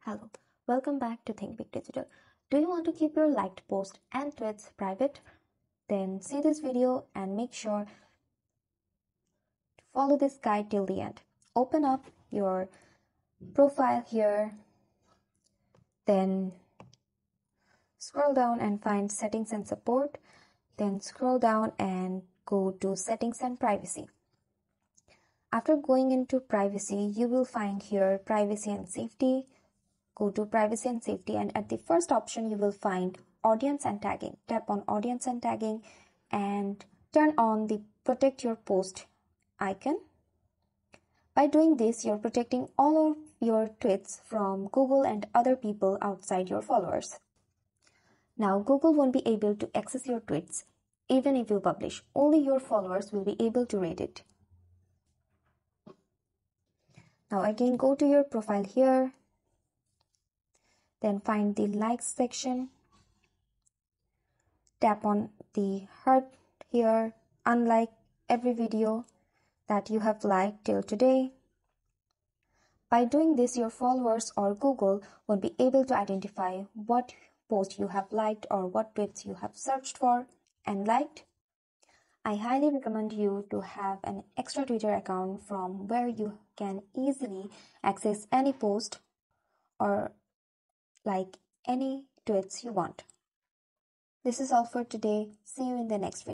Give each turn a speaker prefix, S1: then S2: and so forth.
S1: Hello, welcome back to Think Big Digital. Do you want to keep your liked posts and tweets private? Then see this video and make sure to follow this guide till the end. Open up your profile here, then scroll down and find Settings and Support. Then scroll down and go to Settings and Privacy. After going into Privacy, you will find here Privacy and Safety. Go to Privacy and Safety, and at the first option you will find Audience and Tagging. Tap on Audience and Tagging and turn on the Protect Your Post icon. By doing this, you're protecting all of your tweets from Google and other people outside your followers. Now, Google won't be able to access your tweets even if you publish. Only your followers will be able to read it. Now again, go to your profile here. Then find the likes section. Tap on the heart here. Unlike every video that you have liked till today. By doing this, your followers or Google won't be able to identify what post you have liked or what tweets you have searched for and liked. I highly recommend you to have an extra Twitter account from where you can easily access any post or like any tweets you want. This is all for today. See you in the next video.